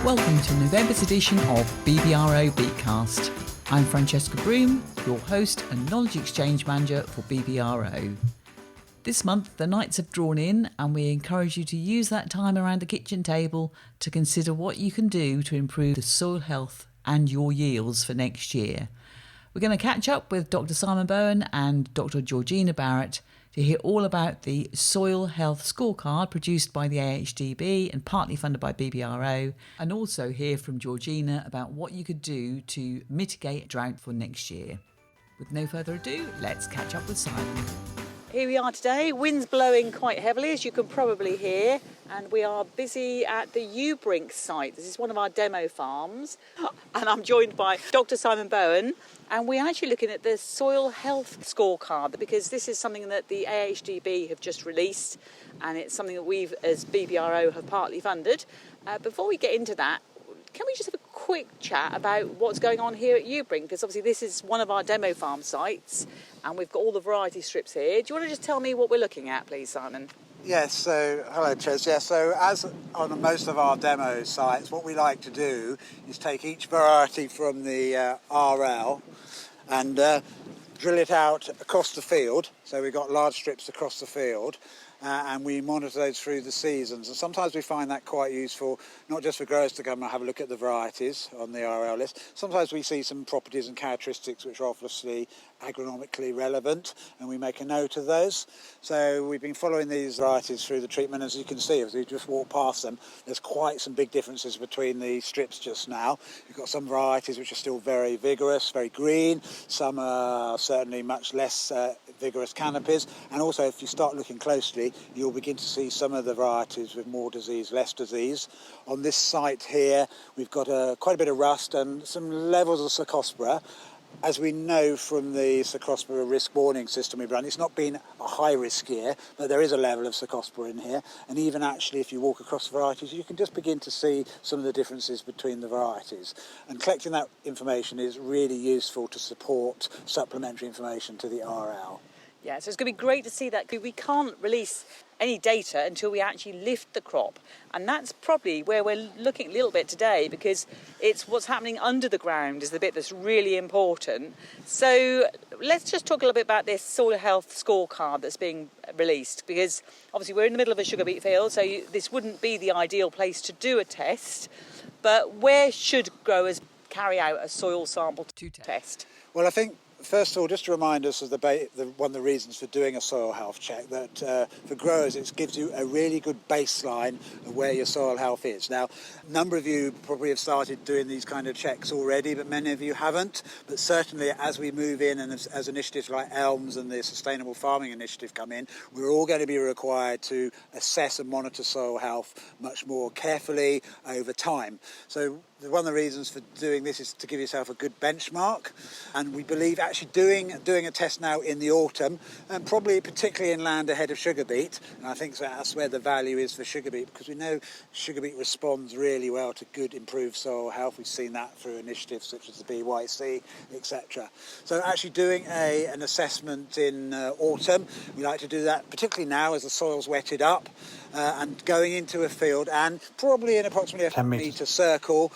Welcome to November's edition of BBRO BeetCast. I'm Francesca Broom, your host and Knowledge Exchange Manager for BBRO. This month the nights have drawn in and we encourage you to use that time around the kitchen table to consider what you can do to improve the soil health and your yields for next year. We're going to catch up with Dr. Simon Bowen and Dr. Georgina Barrett to hear all about the Soil Health Scorecard produced by the AHDB and partly funded by BBRO, and also hear from Georgina about what you could do to mitigate drought for next year. With no further ado, let's catch up with Simon. Here we are today, wind's blowing quite heavily as you can probably hear, and we are busy at the Ubrink site. This is one of our demo farms, and I'm joined by Dr. Simon Bowen, and we're actually looking at the Soil Health Scorecard because this is something that the AHDB have just released, and it's something that we've, as BBRO, have partly funded. Before we get into that, can we just have a quick chat about what's going on here at Ubrink? Because obviously this is one of our demo farm sites and we've got all the variety strips here. Do you want to just tell me what we're looking at, please, Simon? Yes, so hello, Ches. Yeah, so as on most of our demo sites, what we like to do is take each variety from the RL and drill it out across the field. So we've got large strips across the field. And we monitor those through the seasons, and sometimes we find that quite useful, not just for growers to come and have a look at the varieties on the RL list. Sometimes we see some properties and characteristics which are obviously agronomically relevant, and we make a note of those. So we've been following these varieties through the treatment. As you can see, as we just walk past them, there's quite some big differences between the strips just now. You've got some varieties which are still very vigorous, very green. Some are certainly much less vigorous canopies, and also if you start looking closely, you'll begin to see some of the varieties with more disease, less disease. On this site here, we've got quite a bit of rust and some levels of Cercospora. As we know from the Cercospora risk warning system we've run, it's not been a high risk year, but there is a level of Cercospora in here. And even actually, if you walk across varieties, you can just begin to see some of the differences between the varieties. And collecting that information is really useful to support supplementary information to the RL. Yeah, so it's going to be great to see that. We can't release any data until we actually lift the crop. And that's probably where we're looking a little bit today, because it's what's happening under the ground is the bit that's really important. So let's just talk a little bit about this soil health scorecard that's being released, because obviously we're in the middle of a sugar beet field, so this wouldn't be the ideal place to do a test. But where should growers carry out a soil sample to test? Well, I think first of all, just to remind us of one of the reasons for doing a soil health check, that for growers it gives you a really good baseline of where your soil health is. Now, a number of you probably have started doing these kind of checks already, but many of you haven't. But certainly as we move in and as initiatives like ELMS and the Sustainable Farming Initiative come in, we're all going to be required to assess and monitor soil health much more carefully over time. So one of the reasons for doing this is to give yourself a good benchmark, and we believe actually doing a test now in the autumn, and probably particularly in land ahead of sugar beet, and I think that's where the value is for sugar beet, because we know sugar beet responds really well to good improved soil health. We've seen that through initiatives such as the BYC, etc. So actually doing an assessment in autumn, we like to do that particularly now as the soil's wetted up, and going into a field and probably in approximately a 10 metre circle,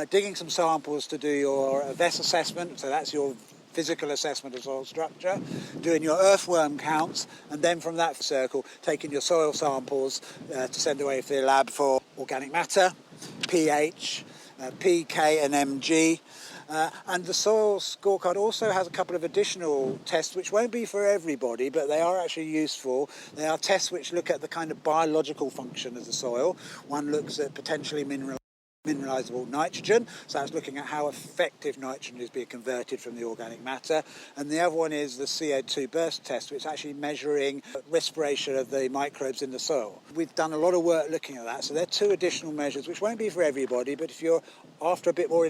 digging some samples to do your VES assessment, so that's your physical assessment of soil structure, doing your earthworm counts, and then from that circle taking your soil samples to send away to the lab for organic matter, pH, pK and Mg. And the soil scorecard also has a couple of additional tests which won't be for everybody, but they are actually useful. They are tests which look at the kind of biological function of the soil. One looks at potentially mineralizable nitrogen, so that's looking at how effective nitrogen is being converted from the organic matter, and the other one is the CO2 burst test, which is actually measuring respiration of the microbes in the soil. We've done a lot of work looking at that, so there are two additional measures which won't be for everybody, but if you're after a bit more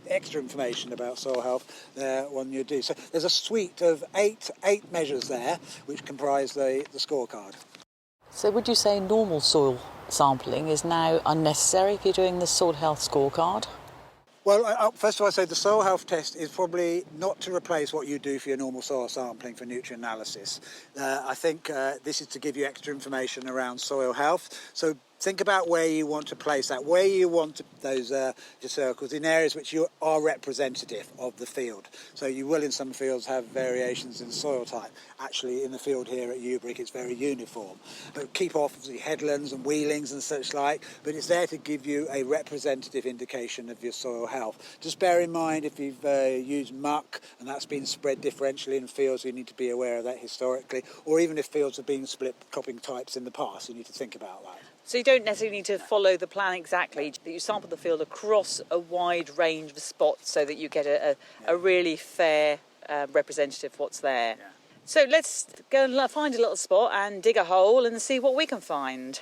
extra information about soil health, one you do. So there's a suite of eight measures there which comprise the scorecard. So would you say normal soil sampling is now unnecessary if you're doing the soil health scorecard? Well, first of all, I'd say the soil health test is probably not to replace what you do for your normal soil sampling for nutrient analysis. I think this is to give you extra information around soil health. So think about where you want to place that, where you want those your circles in areas which you are representative of the field. So you will in some fields have variations in soil type. Actually in the field here at Ubrick it's very uniform. But keep off the headlands and wheelings and such like, but it's there to give you a representative indication of your soil health. Just bear in mind if you've used muck and that's been spread differentially in fields, you need to be aware of that historically, or even if fields have been split cropping types in the past, you need to think about that. So you don't necessarily need to follow the plan exactly, but you sample the field across a wide range of spots so that you get a really fair representative of what's there. Yeah. So let's go and find a little spot and dig a hole and see what we can find.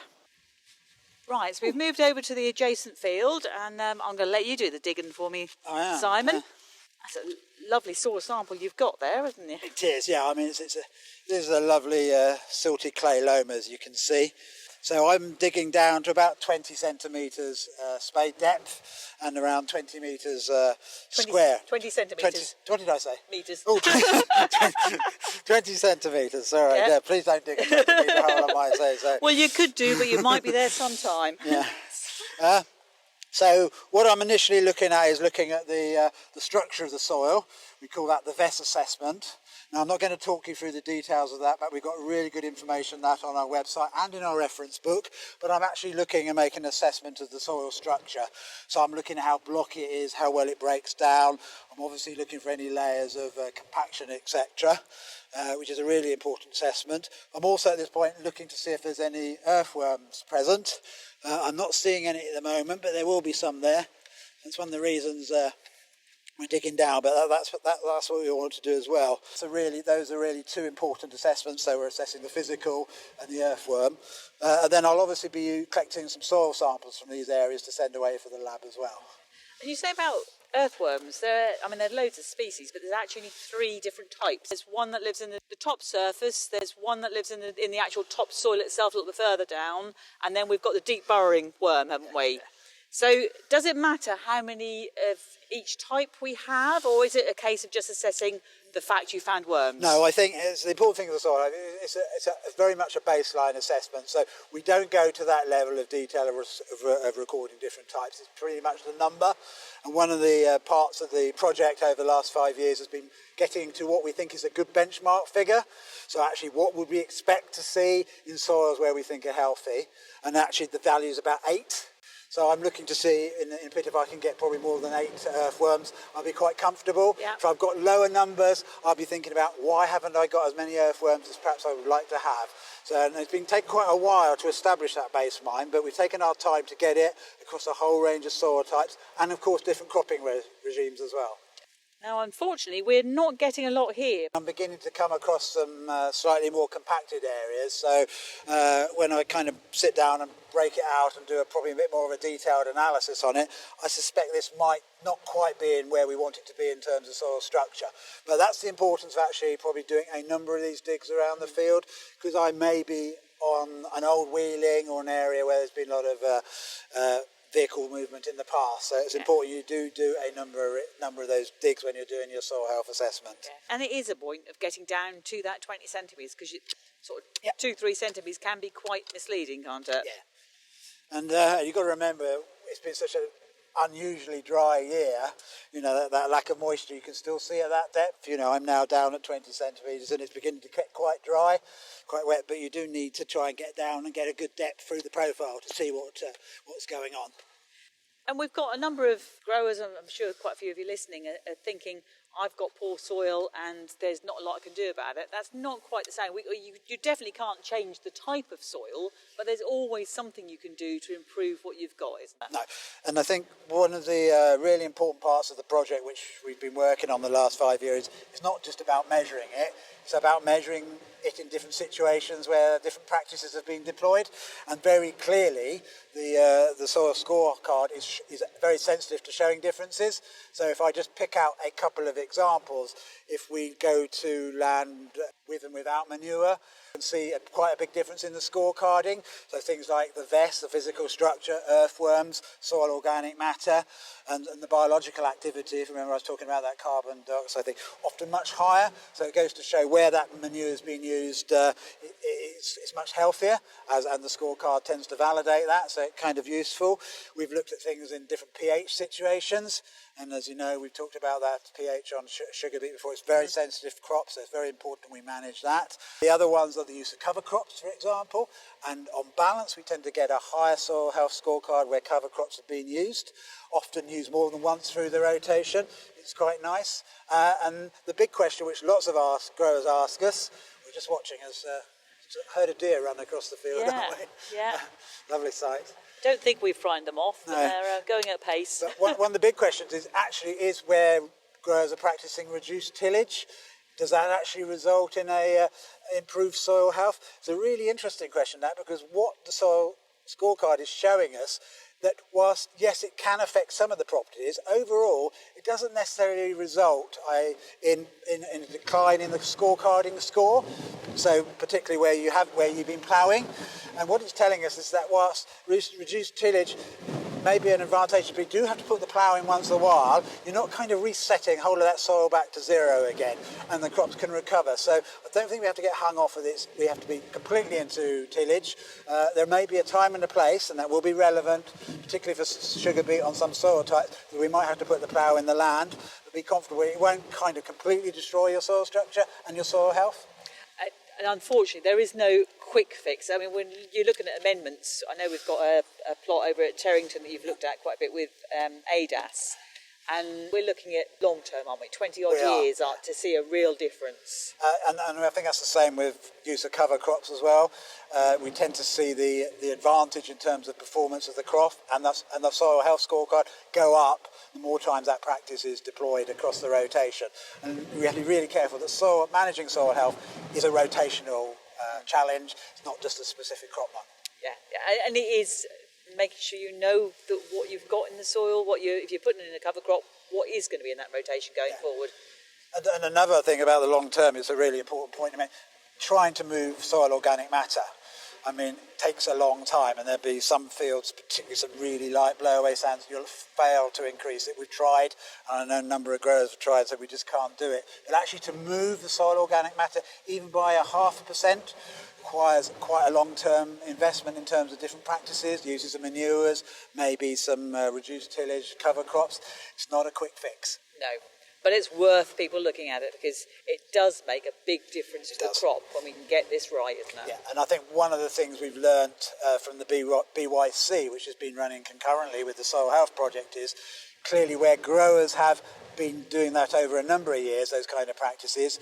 Right, so we've moved over to the adjacent field and I'm going to let you do the digging for me, Simon. That's a lovely soil sample you've got there, isn't it? It is, yeah. I mean, this is a lovely silty clay loam, as you can see. So I'm digging down to about 20 centimetres spade depth and around 20 metres square. 20 centimetres. What did I say? Metres. Oh, 20 centimetres, all right. Yeah, please don't dig a centimetre hole, I might say so. Well, you could do, but you might be there sometime. Yeah. So what I'm initially looking at is looking at the structure of the soil. We call that the VES assessment. Now, I'm not going to talk you through the details of that, but we've got really good information on that on our website and in our reference book. But I'm actually looking and making an assessment of the soil structure. So I'm looking at how blocky it is, how well it breaks down. I'm obviously looking for any layers of compaction, etc., which is a really important assessment. I'm also at this point looking to see if there's any earthworms present. I'm not seeing any at the moment, but there will be some there. That's one of the reasons we're digging down, but that's what we want to do as well. So really, those are really two important assessments. So we're assessing the physical and the earthworm. And then I'll obviously be collecting some soil samples from these areas to send away for the lab as well. And you say about earthworms, there are loads of species, but there's actually only 3 different types. There's one that lives in the top surface, there's one that lives in the actual top soil itself a little bit further down, and then we've got the deep burrowing worm, haven't we? So does it matter how many of each type we have, or is it a case of just assessing the fact you found worms? No, I think it's the important thing of the soil. It's very much a baseline assessment, so we don't go to that level of detail of recording different types. It's pretty much the number, and one of the parts of the project over the last 5 years has been getting to what we think is a good benchmark figure. So actually what would we expect to see in soils where we think are healthy, and actually the value is about 8. So I'm looking to see in a pit if I can get probably more than 8 earthworms. I'll be quite comfortable. Yeah. If I've got lower numbers, I'll be thinking about why haven't I got as many earthworms as perhaps I would like to have. So and it's been taking quite a while to establish that baseline, but we've taken our time to get it across a whole range of soil types and of course different cropping regimes as well. Now, unfortunately, we're not getting a lot here. I'm beginning to come across some slightly more compacted areas. So when I kind of sit down and break it out and do probably a bit more of a detailed analysis on it, I suspect this might not quite be in where we want it to be in terms of soil structure. But that's the importance of actually probably doing a number of these digs around the field, because I may be on an old wheeling or an area where there's been a lot of vehicle movement in the past, so it's important you do a number of those digs when you're doing your soil health assessment. And it is a point of getting down to that 20 centimetres, because sort of 2-3 centimetres can be quite misleading, can't it? Yeah. And you've got to remember, it's been such an unusually dry year, that lack of moisture you can still see at that depth. I'm now down at 20 centimetres and it's beginning to get quite dry, quite wet, but you do need to try and get down and get a good depth through the profile to see what's going on. And we've got a number of growers, and I'm sure quite a few of you listening are thinking, I've got poor soil and there's not a lot I can do about it. That's not quite the same. You definitely can't change the type of soil, but there's always something you can do to improve what you've got, isn't there? No, and I think one of the really important parts of the project which we've been working on the last 5 years is not just about measuring it, it's about measuring it in different situations where different practices have been deployed, and very clearly the soil scorecard is very sensitive to showing differences. So if I just pick out a couple of examples, if we go to land with and without manure. You can see quite a big difference in the scorecarding. So things like the VES, the physical structure, earthworms, soil organic matter, and the biological activity. If you remember, I was talking about that carbon dioxide thing, often much higher. So it goes to show where that manure has been used, it's much healthier, and the scorecard tends to validate that, so it's kind of useful. We've looked at things in different pH situations, and as you know, we've talked about that pH on sugar beet before. It's very sensitive crop, so it's very important we manage that. The other ones are the use of cover crops, for example, and on balance we tend to get a higher soil health scorecard where cover crops have been used, often used more than once through the rotation. It's quite nice. And the big question which lots of growers ask us, we're just watching as heard a deer run across the field, haven't we? Yeah. Lovely sight. Don't think we've frightened them off. No. They're going at pace. But one of the big questions is where growers are practicing reduced tillage. Does that actually result in a improved soil health? It's a really interesting question, that, because what the soil scorecard is showing us, that whilst, yes, it can affect some of the properties, overall, it doesn't necessarily result in a decline in the scorecarding score. So particularly where you've been ploughing. And what it's telling us is that whilst reduced tillage may be an advantage, but you do have to put the plough in once in a while, you're not kind of resetting whole of that soil back to zero again, and the crops can recover. So I don't think we have to get hung off with this. We have to be completely into tillage. There may be a time and a place, and that will be relevant, particularly for sugar beet on some soil types, that we might have to put the plough in the land, but be comfortable. It won't kind of completely destroy your soil structure and your soil health. And unfortunately, there is no quick fix. I mean, when you're looking at amendments, I know we've got a plot over at Terrington that you've looked at quite a bit with ADAS. And we're looking at long term, aren't we? 20-odd years to see a real difference. And I think that's the same with use of cover crops as well. We tend to see the advantage in terms of performance of the crop and the soil health scorecard go up the more times that practice is deployed across the rotation. And we have to be really careful that managing soil health is a rotational challenge. It's not just a specific crop one. Yeah, and it is making sure you know that what you've got in the soil, if you're putting in a cover crop, what is going to be in that rotation going forward. And another thing about the long term is a really important point. I mean, trying to move soil organic matter, I mean, takes a long time, and there'll be some fields, particularly some really light blowaway sands, you'll fail to increase it. We've tried, and I know a number of growers have tried, so we just can't do it. But actually to move the soil organic matter, even by 0.5%, requires quite a long-term investment in terms of different practices, uses of manures, maybe some reduced tillage, cover crops. It's not a quick fix. No, but it's worth people looking at it because it does make a big difference to the crop when we can get this right, isn't it? Yeah, and I think one of the things we've learnt from the BYC, which has been running concurrently with the Soil Health Project, is clearly where growers have been doing that over a number of years, those kind of practices,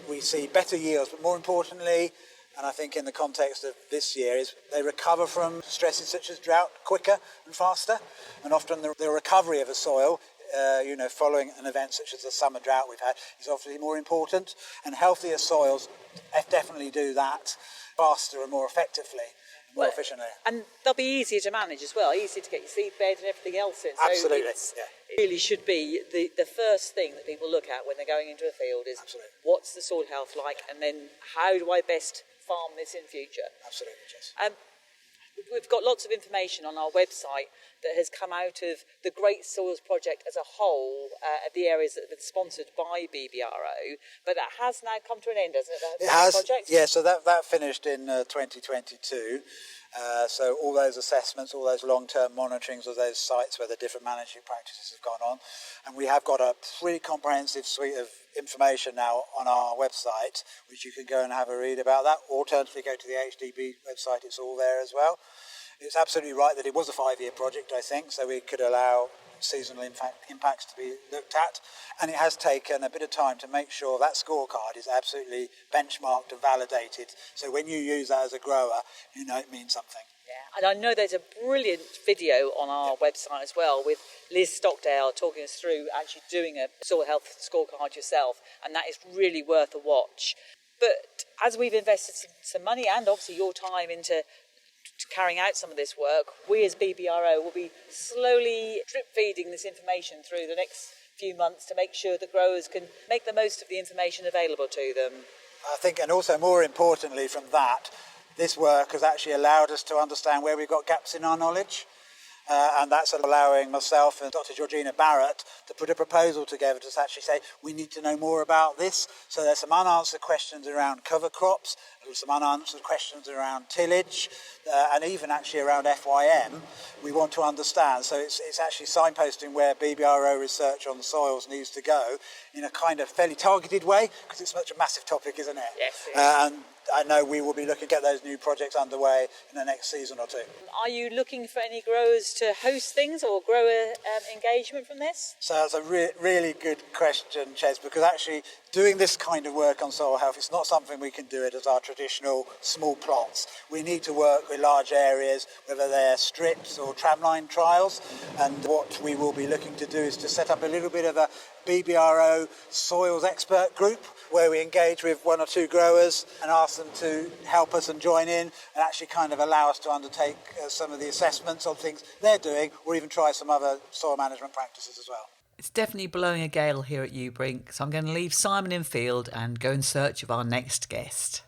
we see better yields, but more importantly, and I think in the context of this year, is they recover from stresses such as drought quicker and faster. And often the recovery of a soil, following an event such as the summer drought we've had, is obviously more important. And healthier soils definitely do that faster and more effectively, more efficiently. And they'll be easier to manage as well, easier to get your seed bed and everything else in. Absolutely, so it really should be the first thing that people look at when they're going into a field is what's the soil health like, and then how do I best farm this in future. Absolutely, Jess. We've got lots of information on our website that has come out of the Great Soils Project as a whole, the areas that have been sponsored by BBRO, but that has now come to an end, hasn't it? It has, project? yeah, so that finished in 2022. So all those assessments, all those long-term monitorings of those sites where the different management practices have gone on. And we have got a pretty comprehensive suite of information now on our website, which you can go and have a read about that. Alternatively, go to the AHDB website, it's all there as well. It's absolutely right that it was a 5-year project, I think, so we could allow seasonal impacts to be looked at, and it has taken a bit of time to make sure that scorecard is absolutely benchmarked and validated, so when you use that as a grower, you know it means something. Yeah, and I know there's a brilliant video on our website as well with Liz Stockdale talking us through actually doing a soil health scorecard yourself, and that is really worth a watch. But as we've invested some money and obviously your time into carrying out some of this work, we as BBRO will be slowly drip feeding this information through the next few months to make sure that growers can make the most of the information available to them. I think, and also more importantly from that, this work has actually allowed us to understand where we've got gaps in our knowledge. And that's allowing myself and Dr. Georgina Barrett to put a proposal together to actually say we need to know more about this. So there's some unanswered questions around cover crops, there's some unanswered questions around tillage, and even actually around FYM we want to understand. So it's actually signposting where BBRO research on soils needs to go in a kind of fairly targeted way, because it's such a massive topic, isn't it? Yes. And I know we will be looking to get those new projects underway in the next season or two. Are you looking for any growers to host things or grower engagement from this? So that's a really good question, Ches, because actually doing this kind of work on soil health is not something we can do it as our traditional small plots. We need to work with large areas, whether they're strips or tramline trials, and what we will be looking to do is to set up a little bit of a BBRO soils expert group where we engage with one or two growers and ask them to help us and join in and actually kind of allow us to undertake some of the assessments on things they're doing, or even try some other soil management practices as well. It's definitely blowing a gale here at Ubrink, so I'm going to leave Simon in field and go in search of our next guest.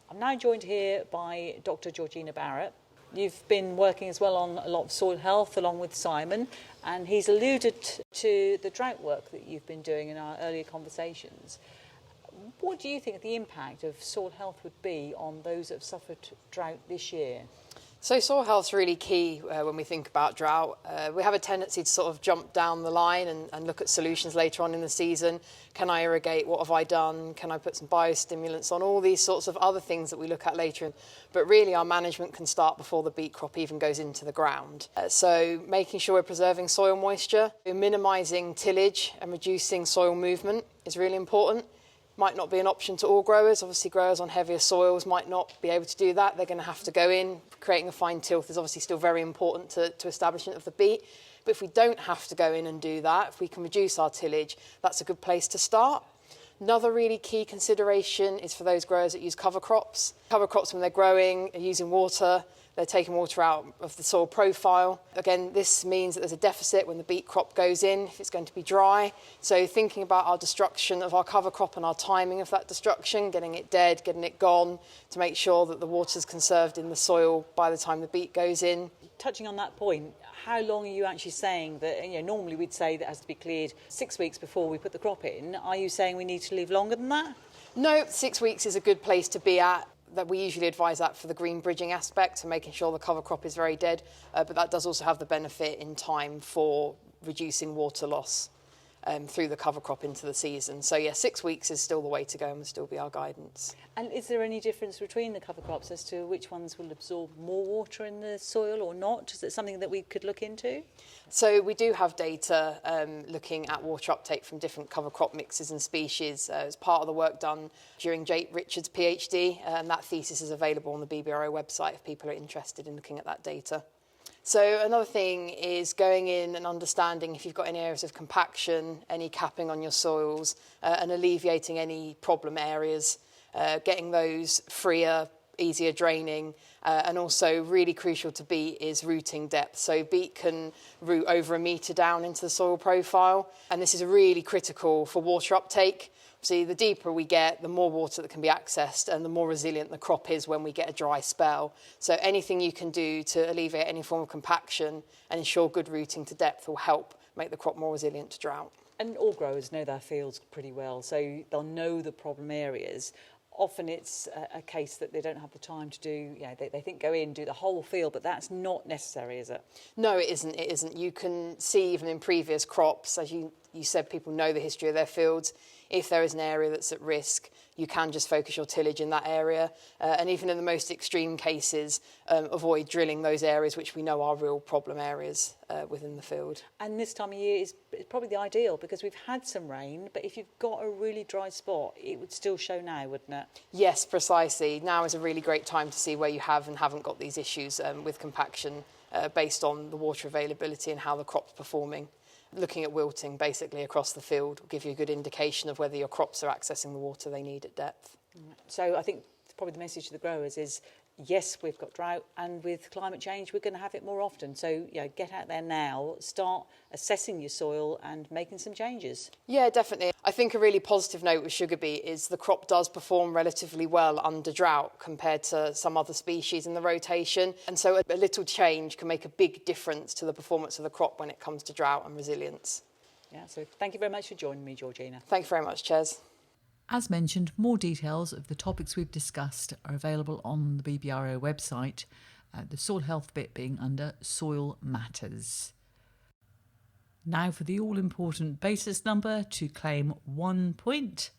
I'm now joined here by Dr. Georgina Barrett. You've been working as well on a lot of soil health along with Simon, and he's alluded to the drought work that you've been doing in our earlier conversations. What do you think the impact of soil health would be on those that have suffered drought this year? So soil health's really key when we think about drought. We have a tendency to sort of jump down the line and look at solutions later on in the season. Can I irrigate? What have I done? Can I put some biostimulants on? All these sorts of other things that we look at later. But really our management can start before the beet crop even goes into the ground. So making sure we're preserving soil moisture, minimising tillage and reducing soil movement is really important. Might not be an option to all growers. Obviously, growers on heavier soils might not be able to do that. They're going to have to go in. Creating a fine tilth is obviously still very important to establishment of the beet. But if we don't have to go in and do that, if we can reduce our tillage, that's a good place to start. Another really key consideration is for those growers that use cover crops. Cover crops, when they're growing, are using water. They're taking water out of the soil profile. Again, this means that there's a deficit when the beet crop goes in, if it's going to be dry. So thinking about our destruction of our cover crop and our timing of that destruction, getting it dead, getting it gone, to make sure that the water's conserved in the soil by the time the beet goes in. Touching on that point, how long are you actually saying that, normally we'd say that has to be cleared 6 weeks before we put the crop in. Are you saying we need to leave longer than that? No, 6 weeks is a good place to be at. That we usually advise that for the green bridging aspect, so making sure the cover crop is very dead, but that does also have the benefit in time for reducing water loss through the cover crop into the season. So yeah, 6 weeks is still the way to go and will still be our guidance. And is there any difference between the cover crops as to which ones will absorb more water in the soil or not? Is it something that we could look into? So we do have data looking at water uptake from different cover crop mixes and species as part of the work done during Jake Richards' PhD, and that thesis is available on the BBRO website if people are interested in looking at that data. So another thing is going in and understanding if you've got any areas of compaction, any capping on your soils, and alleviating any problem areas, getting those freer, easier draining, and also really crucial to beet is rooting depth. So beet can root over 1 metre down into the soil profile, and this is really critical for water uptake. See, the deeper we get, the more water that can be accessed and the more resilient the crop is when we get a dry spell. So anything you can do to alleviate any form of compaction and ensure good rooting to depth will help make the crop more resilient to drought. And all growers know their fields pretty well, so they'll know the problem areas. Often it's a case that they don't have the time to do, they think go in, do the whole field, but that's not necessary, is it? No, it isn't. You can see even in previous crops, as you said, people know the history of their fields. If there is an area that's at risk, you can just focus your tillage in that area. And even in the most extreme cases, avoid drilling those areas which we know are real problem areas within the field. And this time of year is probably the ideal because we've had some rain, but if you've got a really dry spot, it would still show now, wouldn't it? Yes, precisely. Now is a really great time to see where you have and haven't got these issues with compaction based on the water availability and how the crop's performing. Looking at wilting basically across the field will give you a good indication of whether your crops are accessing the water they need at depth. So I think probably the message to the growers is yes, we've got drought, and with climate change, we're going to have it more often. So, get out there now, start assessing your soil and making some changes. Yeah, definitely. I think a really positive note with sugar beet is the crop does perform relatively well under drought compared to some other species in the rotation. And so a little change can make a big difference to the performance of the crop when it comes to drought and resilience. Yeah, so thank you very much for joining me, Georgina. Thank you very much, Ches. As mentioned, more details of the topics we've discussed are available on the BBRO website, the soil health bit being under Soil Matters. Now for the all-important basis number to claim 1 point,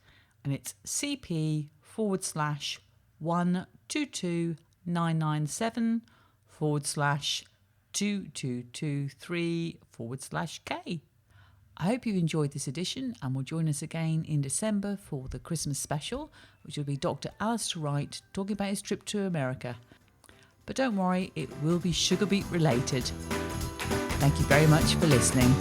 and it's CP/122997/2223/K. I hope you've enjoyed this edition and will join us again in December for the Christmas special, which will be Dr. Alistair Wright talking about his trip to America. But don't worry, it will be sugar beet related. Thank you very much for listening.